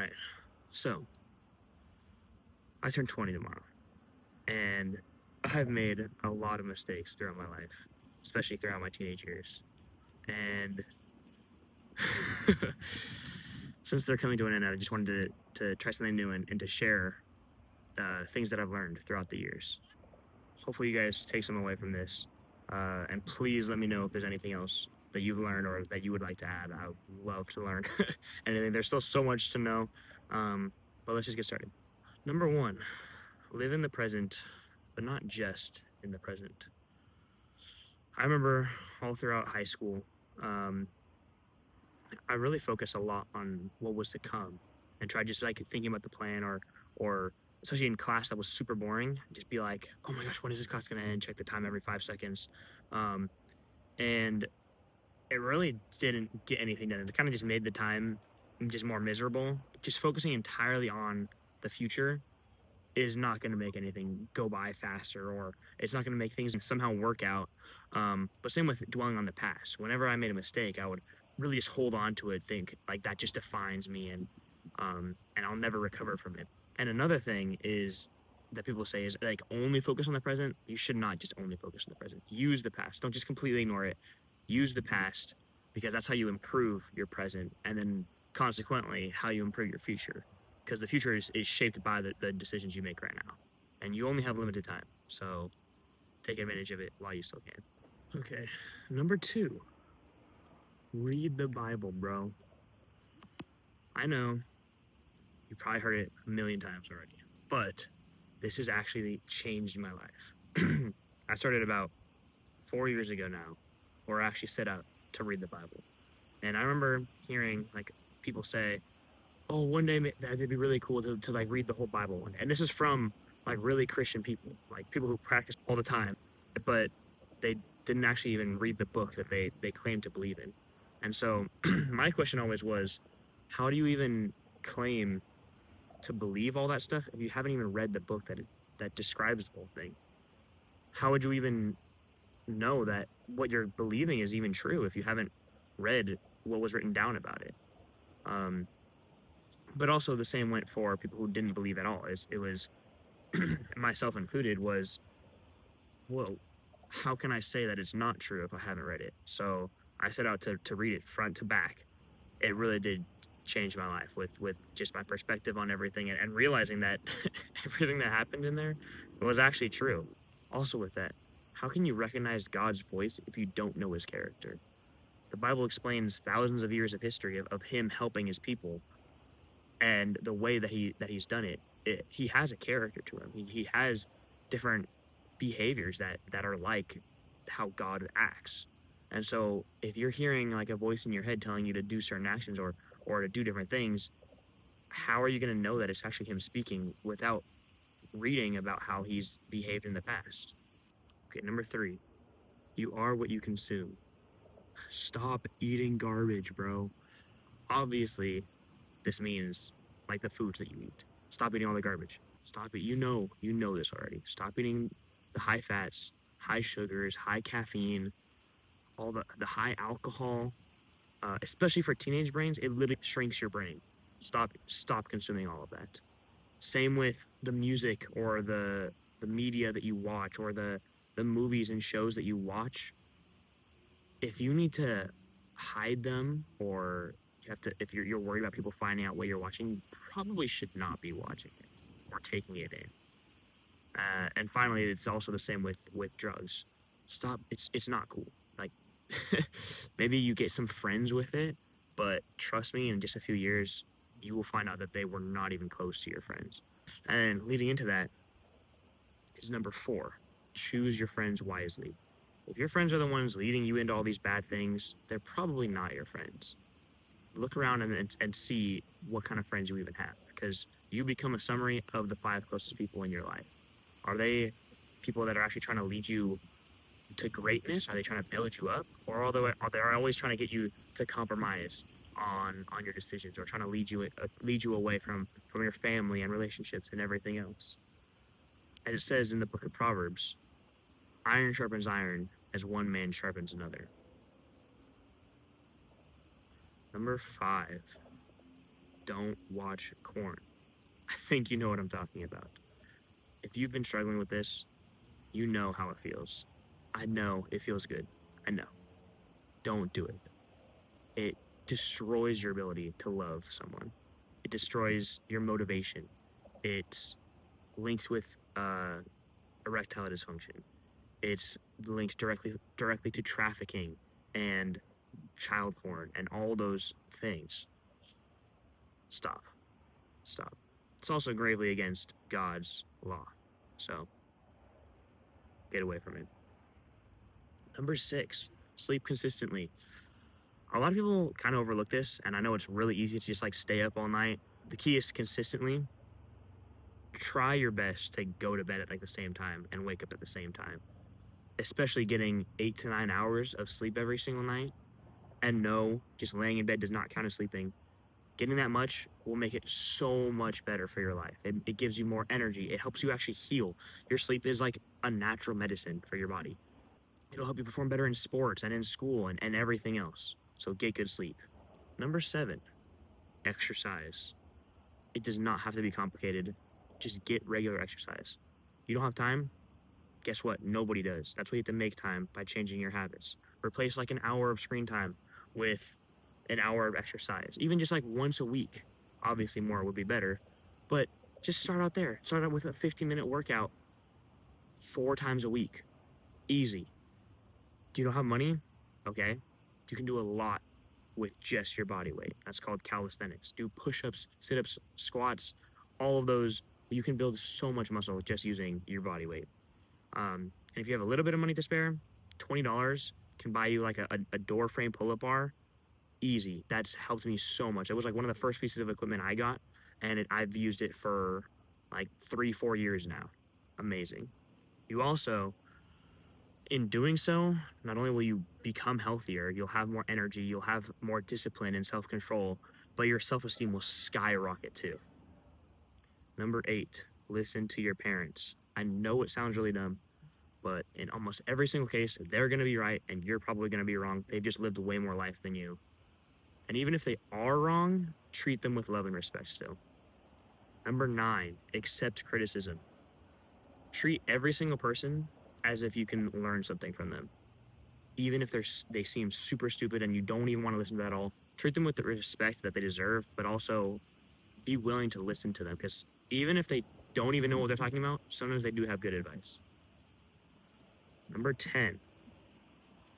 right. So, I turn 20 tomorrow, and I've made a lot of mistakes throughout my life, especially throughout my teenage years. And since they're coming to an end, I just wanted to try something new and to share things that I've learned throughout the years. Hopefully, you guys take some away from this. And please let me know if there's anything else that you've learned or that you would like to add. I would love to learn anything. There's still so much to know. But let's just get started. Number one, live in the present, but not just in the present. I remember all throughout high school, um, I really focused a lot on what was to come and tried just like thinking about the plan or especially in class that was super boring, just be like, oh my gosh, when is this class gonna end? Check the time every 5 seconds. Um, and it really didn't get anything done. It kind of just made the time just more miserable. Just focusing entirely on the future is not going to make anything go by faster, or it's not going to make things somehow work out. But same with dwelling on the past. Whenever I made a mistake, I would really just hold on to it, think like that just defines me, and I'll never recover from it. And another thing is that people say is like only focus on the present. You should not just only focus on the present. Use the past. Don't just completely ignore it. Use the past because that's how you improve your present, and then consequently how you improve your future, because the future is shaped by the decisions you make right now, and you only have limited time, so take advantage of it while you still can. Okay, number two, read the Bible, bro. I know you probably heard it a million times already, but this has actually changed my life. I started about 4 years ago now, where I actually set out to read the Bible. And I remember hearing like people say, oh, one day that'd be really cool to like read the whole Bible one day. And this is from like really Christian people, like people who practice all the time, but they didn't actually even read the book that they claim to believe in. And so my question always was, how do you even claim to believe all that stuff if you haven't even read the book that describes the whole thing? How would you even know that what you're believing is even true if you haven't read what was written down about it? Um, but also the same went for people who didn't believe at all. It was myself included was, whoa, how can I say that it's not true if I haven't read it? So I set out to read it front to back. It really did change my life with just my perspective on everything, and realizing that everything that happened in there was actually true. Also with that, how can you recognize God's voice if you don't know his character? The Bible explains thousands of years of history of him helping his people, and the way that he's done it, he has a character to him. He has different behaviors that are like how God acts. And so if you're hearing like a voice in your head telling you to do certain actions or to do different things, how are you going to know that it's actually him speaking without reading about how he's behaved in the past? Okay, number three, you are what you consume. Stop eating garbage, bro. Obviously, this means like the foods that you eat. Stop eating all the garbage. Stop it. You know this already. Stop eating the high fats, high sugars, high caffeine, all the high alcohol. Especially for teenage brains, it literally shrinks your brain. Stop consuming all of that. Same with the music or the media that you watch or the movies and shows that you watch. If you need to hide them, or you have to, if you're worried about people finding out what you're watching, you probably should not be watching it or taking it in. And finally, it's also the same with drugs. Stop. It's not cool. Like maybe you get some friends with it, but trust me, in just a few years, you will find out that they were not even close to your friends. And leading into that is number four: choose your friends wisely. If your friends are the ones leading you into all these bad things, they're probably not your friends. Look around and see what kind of friends you even have, because you become a summary of the five closest people in your life. Are they people that are actually trying to lead you to greatness? Are they trying to build you up, or are they always trying to get you to compromise on your decisions, or trying to lead you away from your family and relationships and everything else? As it says in the book of Proverbs, iron sharpens iron as one man sharpens another. Number five, don't watch corn. I think you know what I'm talking about. If you've been struggling with this, you know how it feels. I know it feels good. I know. Don't do it. It destroys your ability to love someone. It destroys your motivation. It's linked with uh, erectile dysfunction. It's linked directly to trafficking and child porn and all those things. Stop. Stop. It's also gravely against God's law. So get away from it. Number 6, sleep consistently. A lot of people kind of overlook this, and I know it's really easy to just like stay up all night. The key is consistently try your best to go to bed at like the same time and wake up at the same time, especially getting 8 to 9 hours of sleep every single night. And no, just laying in bed does not count as sleeping. Getting that much will make it so much better for your life. It gives you more energy. It helps you actually heal. Your sleep is like a natural medicine for your body. It'll help you perform better in sports and in school and everything else. So get good sleep. Number 7, exercise. It does not have to be complicated. Just get regular exercise. You don't have time? Guess what? Nobody does. That's why you have to make time by changing your habits. Replace like an hour of screen time with an hour of exercise, even just like once a week. Obviously, more would be better, but just start out there. Start out with a 15-minute workout 4 times a week. Easy. Do you don't have money? Okay. You can do a lot with just your body weight. That's called calisthenics. Do push ups, sit ups, squats, all of those. You can build so much muscle just using your body weight. And if you have a little bit of money to spare, $20 can buy you like a door frame pull up bar. Easy. That's helped me so much. It was like one of the first pieces of equipment I got, and I've used it for like 3-4 years now. Amazing. You also, in doing so, not only will you become healthier, you'll have more energy, you'll have more discipline and self control, but your self esteem will skyrocket too. Number 8, listen to your parents. I know it sounds really dumb, but in almost every single case, they're going to be right and you're probably going to be wrong. They've just lived way more life than you. And even if they are wrong, treat them with love and respect still. Number 9, accept criticism. Treat every single person as if you can learn something from them. Even if they seem super stupid and you don't even want to listen to that at all, treat them with the respect that they deserve, but also be willing to listen to them, because even if they don't even know what they're talking about, sometimes they do have good advice. Number 10,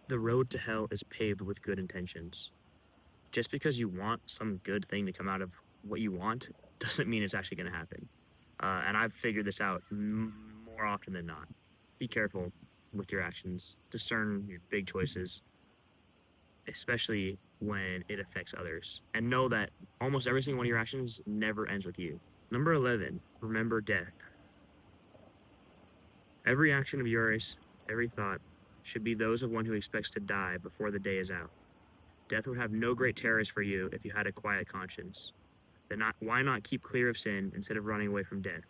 the road to hell is paved with good intentions. Just because you want some good thing to come out of what you want doesn't mean it's actually going to happen. And I've figured this out more often than not. Be careful with your actions. Discern your big choices, especially when it affects others. And know that almost every single one of your actions never ends with you. Number 11, remember death. Every action of yours, every thought, should be those of one who expects to die before the day is out. Death would have no great terrors for you if you had a quiet conscience. Then why not keep clear of sin instead of running away from death?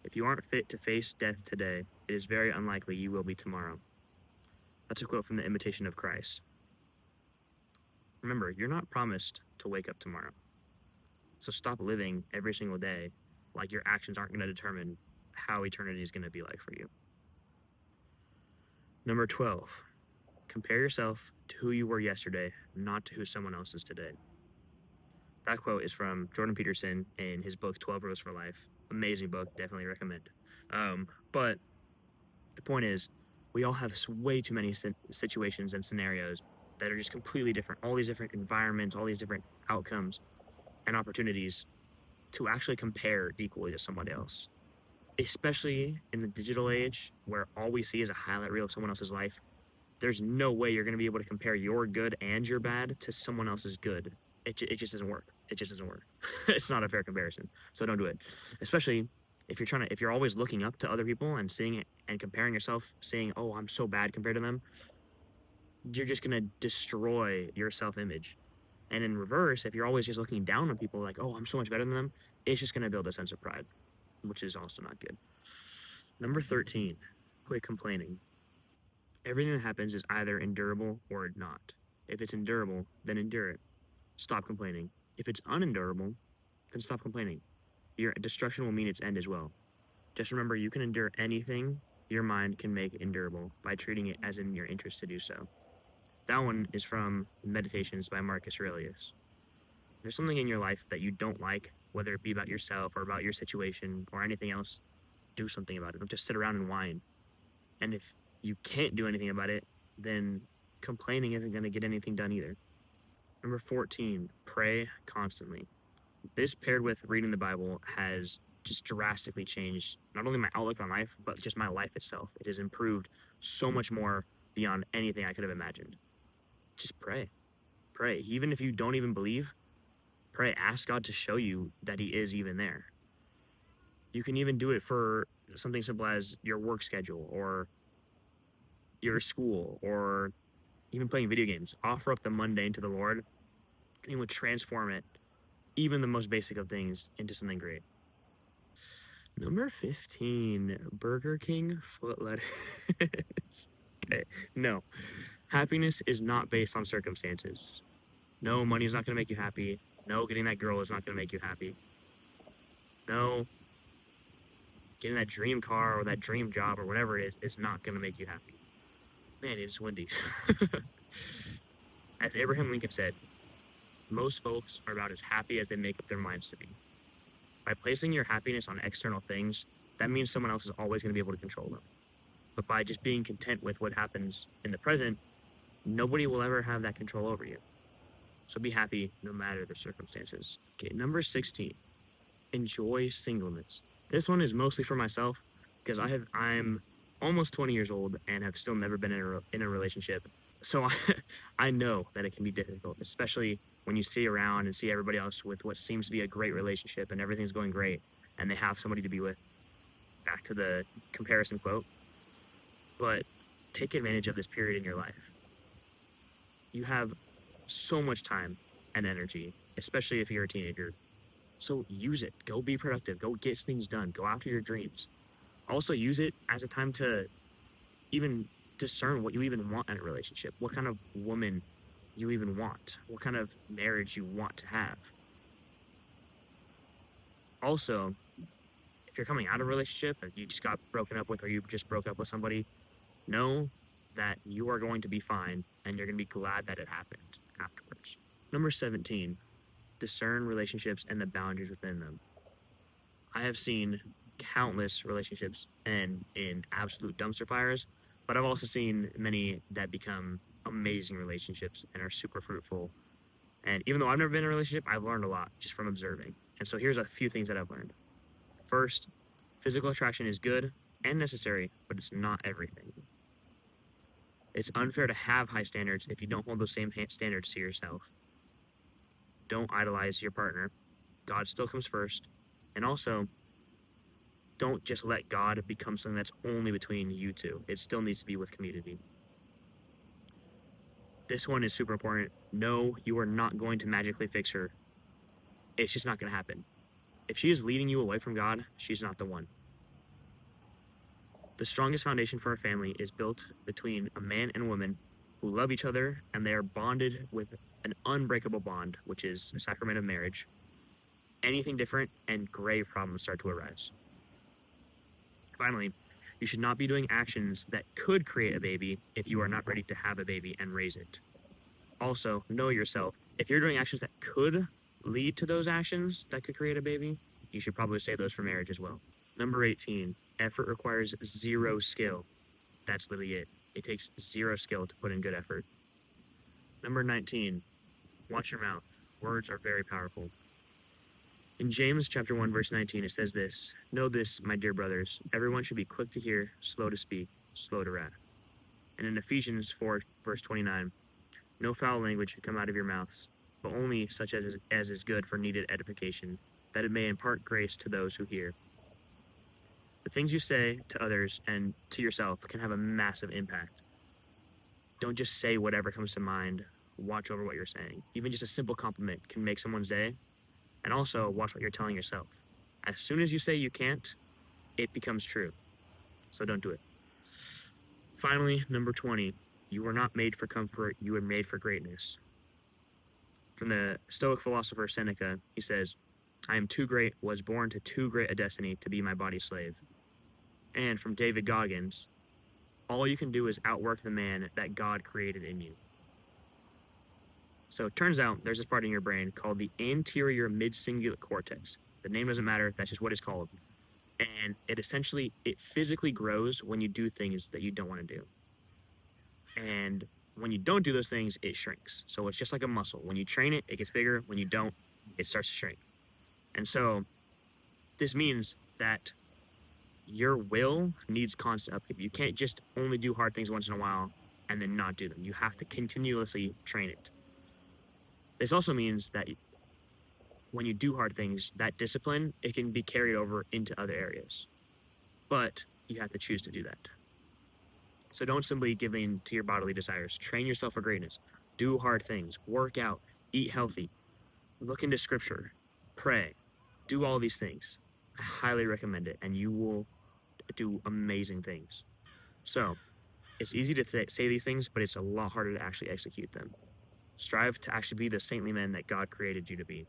If you aren't fit to face death today, it is very unlikely you will be tomorrow. That's a quote from The Imitation of Christ. Remember, you're not promised to wake up tomorrow. So stop living every single day like your actions aren't going to determine how eternity is going to be like for you. Number 12, compare yourself to who you were yesterday, not to who someone else is today. That quote is from Jordan Peterson in his book, 12 Rules for Life. Amazing book, definitely recommend. But the point is, we all have way too many situations and scenarios that are just completely different. All these different environments, all these different outcomes and opportunities to actually compare equally to somebody else. Especially in the digital age where all we see is a highlight reel of someone else's life. There's no way you're going to be able to compare your good and your bad to someone else's good. It just doesn't work. It just doesn't work. It's not a fair comparison. So don't do it. Especially if you're always looking up to other people and seeing it and comparing yourself, saying, oh, I'm so bad compared to them, you're just going to destroy your self-image. And in reverse, if you're always just looking down on people like, oh, I'm so much better than them, it's just going to build a sense of pride, which is also not good. Number 13, quit complaining. Everything that happens is either endurable or not. If it's endurable, then endure it. Stop complaining. If it's unendurable, then stop complaining. Your destruction will mean its end as well. Just remember, you can endure anything your mind can make endurable by treating it as in your interest to do so. That one is from Meditations by Marcus Aurelius. If there's something in your life that you don't like, whether it be about yourself or about your situation or anything else, do something about it. Don't just sit around and whine. And if you can't do anything about it, then complaining isn't going to get anything done either. Number 14, pray constantly. This paired with reading the Bible has just drastically changed not only my outlook on life, but just my life itself. It has improved so much more beyond anything I could have imagined. Just pray. Pray. Even if you don't even believe, pray. Ask God to show you that He is even there. You can even do it for something simple as your work schedule or your school or even playing video games. Offer up the mundane to the Lord, and He will transform it, even the most basic of things, into something great. Number 15, Burger King foot lettuce. Okay, no. Happiness is not based on circumstances. No, money is not going to make you happy. No, getting that girl is not going to make you happy. No, getting that dream car or that dream job or whatever it is not going to make you happy. Man, it is windy. As Abraham Lincoln said, most folks are about as happy as they make up their minds to be. By placing your happiness on external things, that means someone else is always going to be able to control them. But by just being content with what happens in the present, nobody will ever have that control over you. So be happy no matter the circumstances. Okay, number 16, enjoy singleness. This one is mostly for myself because I'm almost 20 years old and have still never been in a relationship. So I know that it can be difficult, especially when you see around and see everybody else with what seems to be a great relationship and everything's going great and they have somebody to be with. Back to the comparison quote. But take advantage of this period in your life. You have so much time and energy, especially if you're a teenager. So use it. Go be productive. Go get things done. Go after your dreams. Also use it as a time to even discern what you even want in a relationship. What kind of woman you even want. What kind of marriage you want to have. Also, if you're coming out of a relationship that you just got broken up with or you just broke up with somebody, know that you are going to be fine and you're going to be glad that it happened afterwards. Number 17, discern relationships and the boundaries within them. I have seen countless relationships end in absolute dumpster fires, but I've also seen many that become amazing relationships and are super fruitful. And even though I've never been in a relationship, I've learned a lot just from observing. And so here's a few things that I've learned. First, physical attraction is good and necessary, but it's not everything. It's unfair to have high standards if you don't hold those same standards to yourself. Don't idolize your partner. God still comes first. And also, don't just let God become something that's only between you two. It still needs to be with community. This one is super important. No, you are not going to magically fix her. It's just not going to happen. If she is leading you away from God, she's not the one. The strongest foundation for a family is built between a man and woman who love each other and they are bonded with an unbreakable bond, which is the sacrament of marriage. Anything different and grave problems start to arise. Finally, you should not be doing actions that could create a baby if you are not ready to have a baby and raise it. Also, know yourself. If you're doing actions that could lead to those actions that could create a baby, you should probably save those for marriage as well. Number 18, effort requires zero skill. That's literally it. It takes zero skill to put in good effort. Number 19, watch your mouth. Words are very powerful. In James chapter 1, verse 19, it says this, know this, my dear brothers, everyone should be quick to hear, slow to speak, slow to wrath. And in Ephesians 4, verse 29, no foul language should come out of your mouths, but only such as is good for needed edification, that it may impart grace to those who hear. The things you say to others and to yourself can have a massive impact. Don't just say whatever comes to mind. Watch over what you're saying. Even just a simple compliment can make someone's day. And also, watch what you're telling yourself. As soon as you say you can't, it becomes true. So don't do it. Finally, number 20, you were not made for comfort, you were made for greatness. From the Stoic philosopher Seneca, he says, I am too great, was born to too great a destiny to be my body's slave. And from David Goggins, all you can do is outwork the man that God created in you. So it turns out there's this part in your brain called the anterior mid-cingulate cortex. The name doesn't matter, that's just what it's called. And it physically grows when you do things that you don't want to do. And when you don't do those things, it shrinks. So it's just like a muscle. When you train it, it gets bigger. When you don't, it starts to shrink. And so this means that your will needs constant upkeep. You can't just only do hard things once in a while and then not do them. You have to continuously train it. This also means that when you do hard things, that discipline, it can be carried over into other areas. But you have to choose to do that. So don't simply give in to your bodily desires. Train yourself for greatness. Do hard things. Work out. Eat healthy. Look into scripture. Pray. Do all these things. I highly recommend it, and you will do amazing things. So it's easy to say these things, but it's a lot harder to actually execute them. Strive to actually be the saintly man that God created you to be.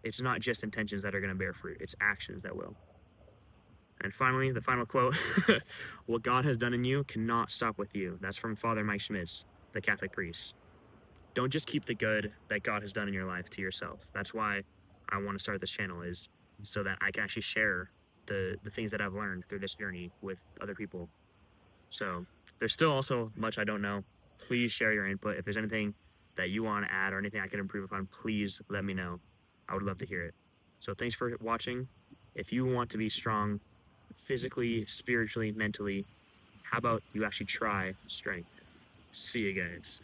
It's not just intentions that are going to bear fruit. It's actions that will. And finally, the final quote, what God has done in you cannot stop with you. That's from Father Mike Schmitz, the Catholic priest. Don't just keep the good that God has done in your life to yourself. That's why I want to start this channel, is so that I can actually share the things that I've learned through this journey with other people. So there's still also much I don't know. Please share your input. If there's anything that you want to add or anything I can improve upon, please let me know. I would love to hear it. So thanks for watching. If you want to be strong physically, spiritually, mentally, how about you actually try strength? See you guys.